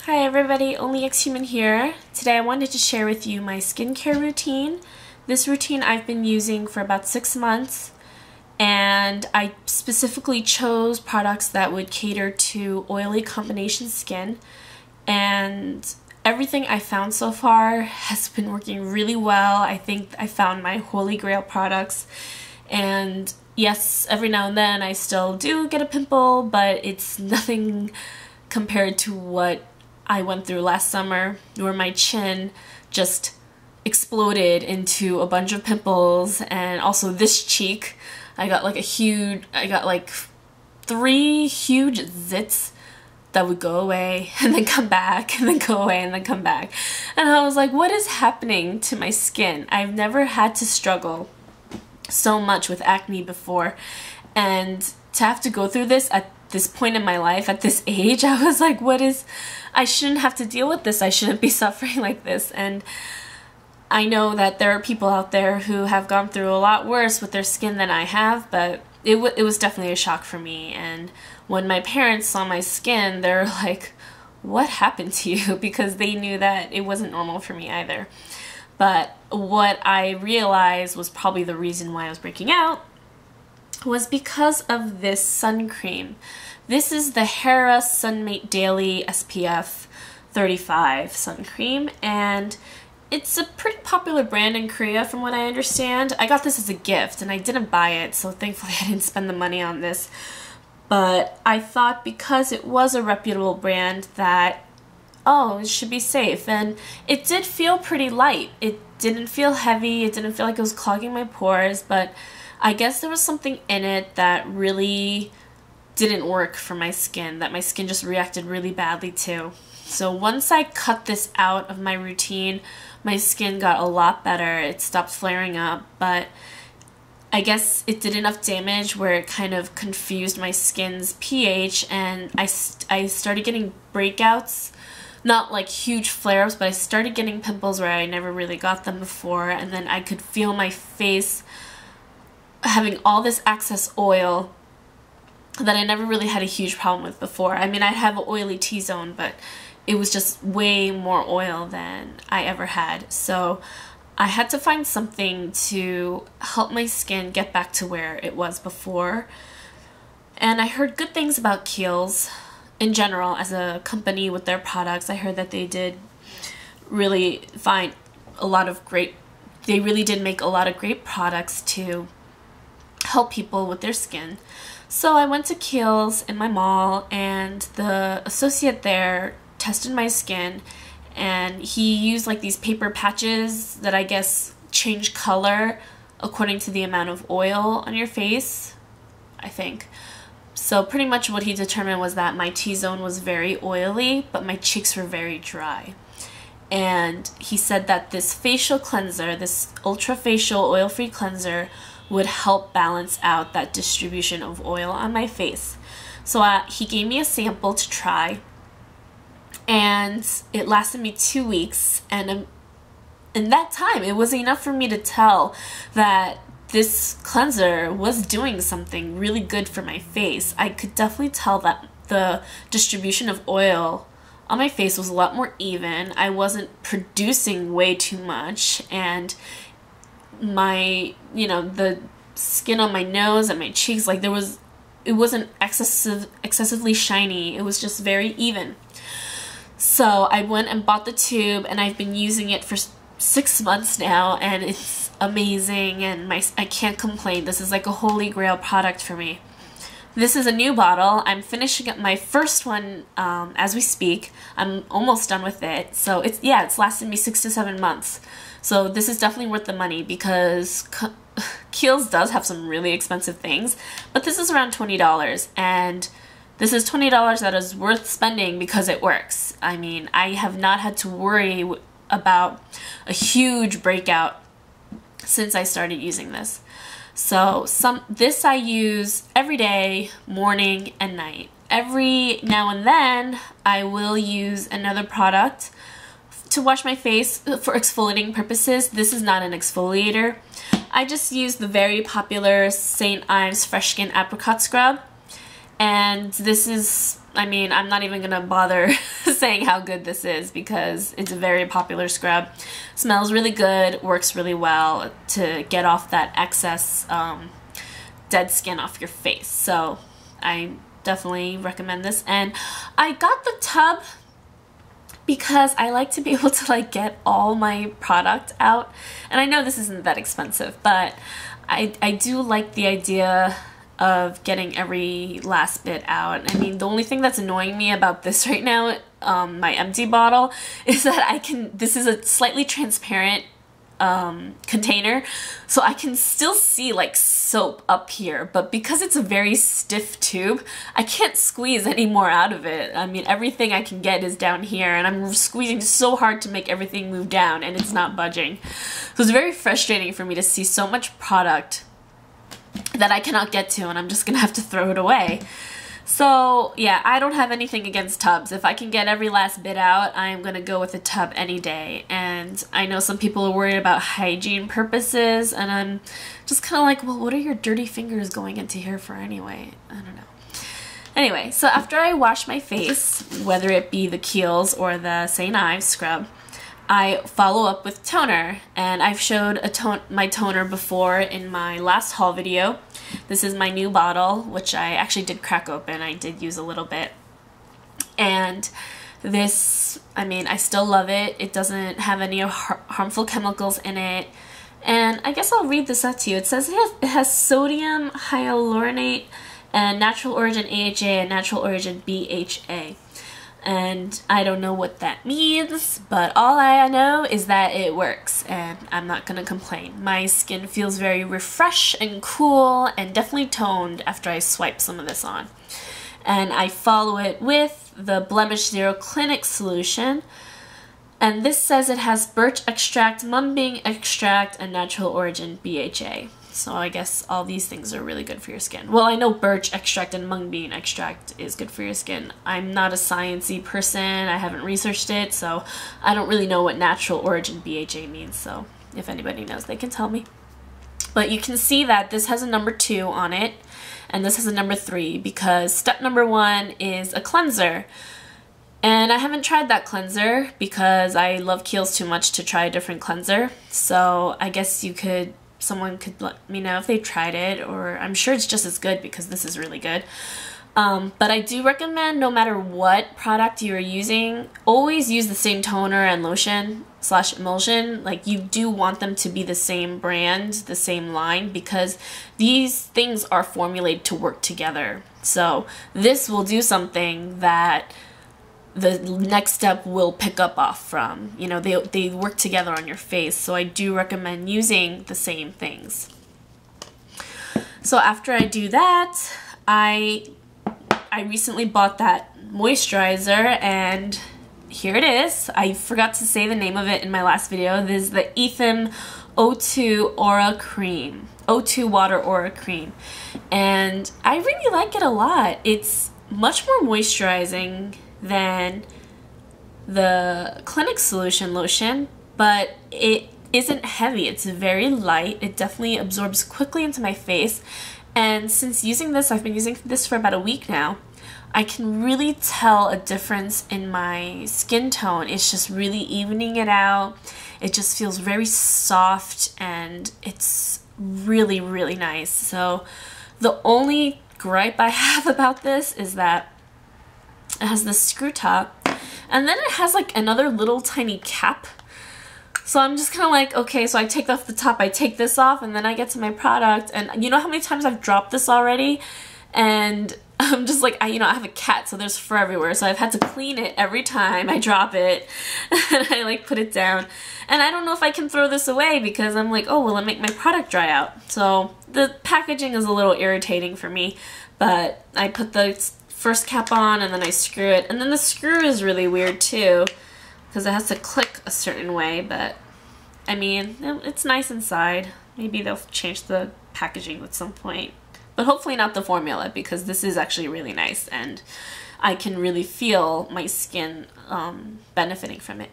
Hi everybody, OnlyXHuman here. Today I wanted to share with you my skincare routine. This routine I've been using for about 6 months, and I specifically chose products that would cater to oily combination skin, and everything I found so far has been working really well. I think I found my holy grail products, and yes, every now and then I still do get a pimple, but it's nothing compared to what I went through last summer, where my chin just exploded into a bunch of pimples, and also this cheek. I got like 3 huge zits that would go away and then come back and then go away and then come back. And I was like, what is happening to my skin? I've never had to struggle so much with acne before, and to have to go through this at this point in my life, at this age, I was like, I shouldn't have to deal with this. I shouldn't be suffering like this. And I know that there are people out there who have gone through a lot worse with their skin than I have, but it was definitely a shock for me. And when my parents saw my skin, they were like, what happened to you? Because they knew that it wasn't normal for me either. But what I realized was probably the reason why I was breaking out was because of this sun cream. This is the Hera Sunmate Daily SPF 35 sun cream, and it's a pretty popular brand in Korea from what I understand. I got this as a gift and I didn't buy it, so thankfully I didn't spend the money on this. But I thought because it was a reputable brand that, oh, it should be safe. And it did feel pretty light. It didn't feel heavy, it didn't feel like it was clogging my pores, but I guess there was something in it that really didn't work for my skin, that my skin just reacted really badly to. So once I cut this out of my routine, my skin got a lot better. It stopped flaring up, but I guess it did enough damage where it kind of confused my skin's pH, and I started getting breakouts. Not like huge flare-ups, but I started getting pimples where I never really got them before, and then I could feel my face having all this excess oil that I never really had a huge problem with before. I mean, I have an oily T-zone, but it was just way more oil than I ever had. So I had to find something to help my skin get back to where it was before. And I heard good things about Kiehl's in general as a company with their products. I heard that they did really find a lot of great, they really did make a lot of great products to help people with their skin. So I went to Kiehl's in my mall, and the associate there tested my skin, and he used like these paper patches that I guess change color according to the amount of oil on your face, I think. So pretty much what he determined was that my T-zone was very oily, but my cheeks were very dry. And he said that this facial cleanser, this ultra facial oil-free cleanser, would help balance out that distribution of oil on my face. So he gave me a sample to try, and it lasted me 2 weeks, and in that time it was enough for me to tell that this cleanser was doing something really good for my face. I could definitely tell that the distribution of oil on my face was a lot more even. I wasn't producing way too much, and my, the skin on my nose and my cheeks, like it wasn't excessively shiny. It was just very even. So I went and bought the tube, and I've been using it for 6 months now, and it's amazing, and I can't complain. This is like a holy grail product for me. This is a new bottle. I'm finishing up my first one as we speak. I'm almost done with it. So it's lasted me 6 to 7 months. So this is definitely worth the money, because Kiehl's does have some really expensive things, but this is around $20, and this is $20 that is worth spending because it works. I mean, I have not had to worry about a huge breakout since I started using this. So this I use every day, morning and night. Every now and then I will use another product to wash my face for exfoliating purposes. This is not an exfoliator. I just use the very popular St. Ives Fresh Skin Apricot Scrub, and this is I mean, I'm not even gonna bother saying how good this is because it's a very popular scrub. Smells really good, works really well to get off that excess dead skin off your face. So I definitely recommend this. And I got the tub because I like to be able to like get all my product out. And I know this isn't that expensive, but I do like the idea of getting every last bit out. I mean, the only thing that's annoying me about this right now, my empty bottle, is that this is a slightly transparent container, so I can still see like soap up here, but because it's a very stiff tube, I can't squeeze any more out of it. I mean, everything I can get is down here, and I'm squeezing so hard to make everything move down, and it's not budging. So it's very frustrating for me to see so much product that I cannot get to, and I'm just gonna have to throw it away. So yeah, I don't have anything against tubs. If I can get every last bit out, I am gonna go with a tub any day. And I know some people are worried about hygiene purposes, and I'm just kind of like, well, what are your dirty fingers going into here for anyway? I don't know. Anyway, so after I wash my face, whether it be the Kiehl's or the St. Ives scrub, I follow up with toner, and I've showed my toner before in my last haul video. This is my new bottle, which I actually did crack open. I did use a little bit. And this, I mean, I still love it. It doesn't have any harmful chemicals in it. And I guess I'll read this out to you. It says it has sodium hyaluronate and natural origin AHA and natural origin BHA. And I don't know what that means, but all I know is that it works, and I'm not gonna complain. My skin feels very refreshed and cool and definitely toned after I swipe some of this on. And I follow it with the Blemish Zero Clinic solution, and this says it has birch extract, mung bean extract, and natural origin BHA. So I guess all these things are really good for your skin. Well, I know birch extract and mung bean extract is good for your skin. I'm not a sciencey person. I haven't researched it, so I don't really know what natural origin BHA means. So if anybody knows, they can tell me. But you can see that this has a number 2 on it, and this has a number 3 because step number 1 is a cleanser. And I haven't tried that cleanser because I love Kiehl's too much to try a different cleanser. So I guess someone could let me know if they tried it, or I'm sure it's just as good because this is really good. But I do recommend, no matter what product you're using, always use the same toner and lotion / emulsion. Like, you do want them to be the same brand, the same line, because these things are formulated to work together. So this will do something that the next step will pick up off from. You know, they work together on your face, so I do recommend using the same things. So after I do that, I recently bought that moisturizer, and here it is. I forgot to say the name of it in my last video. This is the Ethem O2 Aura Cream, O2 Water Aura Cream, and I really like it a lot. It's much more moisturizing than the Clinic Solution lotion, but it isn't heavy. It's very light. It definitely absorbs quickly into my face, and since using this, I've been using this for about a week now, I can really tell a difference in my skin tone. It's just really evening it out. It just feels very soft, and it's really, really nice. So the only gripe I have about this is that it has this screw top, and then it has like another little tiny cap. So I'm just kind of like, okay, so I take off the top, I take this off, and then I get to my product, and you know how many times I've dropped this already? And I'm just like, I have a cat, so there's fur everywhere, so I've had to clean it every time I drop it, and I like put it down. And I don't know if I can throw this away because I'm like, oh, will it make my product dry out? So the packaging is a little irritating for me, but I put the first cap on, and then I screw it, and then the screw is really weird too because it has to click a certain way, but I mean, it's nice inside. Maybe they'll change the packaging at some point, but hopefully not the formula, because this is actually really nice and I can really feel my skin benefiting from it.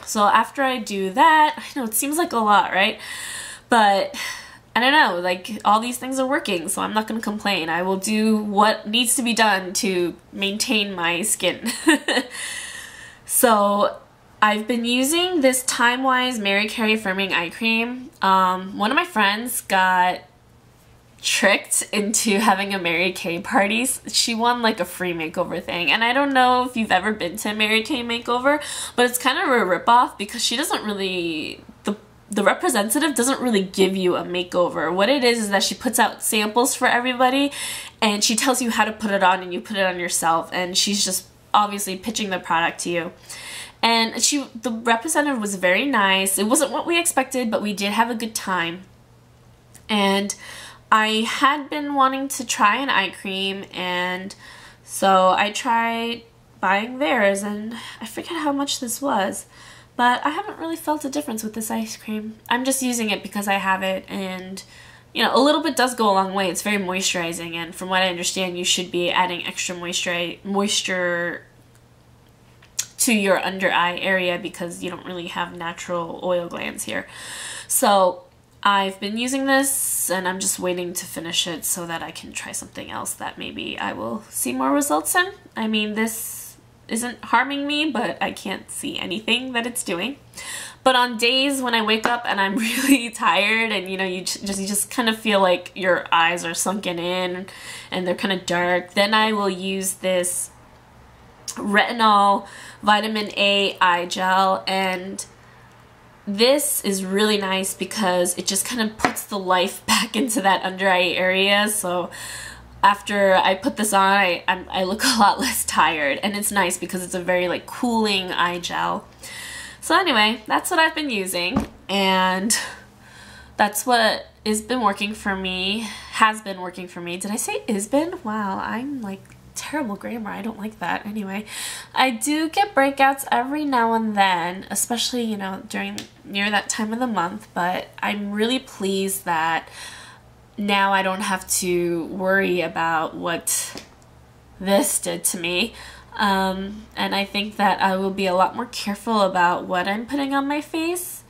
So after I do that, I know it seems like a lot, right? But I don't know, like all these things are working, so I'm not going to complain. I will do what needs to be done to maintain my skin. So I've been using this Time Wise Mary Kay Firming Eye Cream. One of my friends got tricked into having a Mary Kay party. She won like a free makeover thing, and I don't know if you've ever been to a Mary Kay makeover, but it's kind of a ripoff because she doesn't really, the representative doesn't really give you a makeover. What it is that she puts out samples for everybody and she tells you how to put it on, and you put it on yourself, and she's just obviously pitching the product to you. And the representative was very nice. It wasn't what we expected, but we did have a good time. And I had been wanting to try an eye cream, and so I tried buying theirs, and I forget how much this was, but I haven't really felt a difference with this ice cream. I'm just using it because I have it, and you know, a little bit does go a long way. It's very moisturizing, and from what I understand, you should be adding extra moisture to your under eye area because you don't really have natural oil glands here. So I've been using this, and I'm just waiting to finish it so that I can try something else that maybe I will see more results in. I mean, this isn't harming me, but I can't see anything that it's doing. But on days when I wake up and I'm really tired, and you know, you just kind of feel like your eyes are sunken in and they're kind of dark, then I will use this Retinol Vitamin A eye gel, and this is really nice because it just kind of puts the life back into that under eye area. So after I put this on, I look a lot less tired, and it's nice because it's a very like cooling eye gel. So anyway, that's what I've been using, and that's what has been working for me, has been working for me. Did I say is been? Wow, I'm like terrible grammar. I don't like that. Anyway, I do get breakouts every now and then, especially, you know, near that time of the month, but I'm really pleased that now I don't have to worry about what this did to me. And I think that I will be a lot more careful about what I'm putting on my face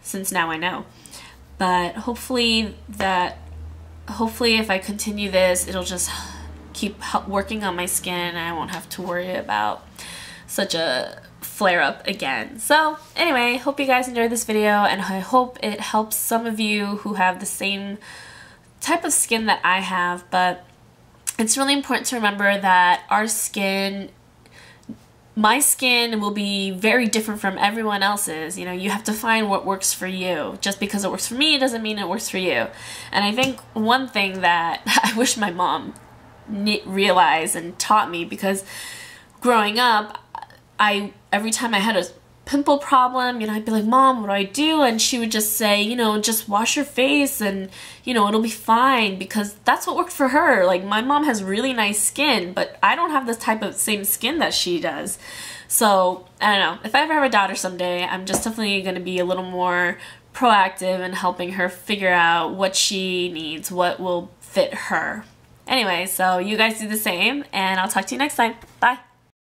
since now I know. But hopefully if I continue this, it'll just keep working on my skin, and I won't have to worry about such a flare-up again. So anyway, hope you guys enjoyed this video, and I hope it helps some of you who have the same type of skin that I have. But it's really important to remember that my skin will be very different from everyone else's. You know, you have to find what works for you. Just because it works for me doesn't mean it works for you. And I think one thing that I wish my mom realized and taught me, because growing up, every time I had a pimple problem, you know, I'd be like, Mom, what do I do? And she would just say, you know, just wash your face and, you know, it'll be fine, because that's what worked for her. Like, my mom has really nice skin, but I don't have this type of same skin that she does. So, I don't know. If I ever have a daughter someday, I'm just definitely going to be a little more proactive in helping her figure out what she needs, what will fit her. Anyway, so you guys do the same, and I'll talk to you next time. Bye!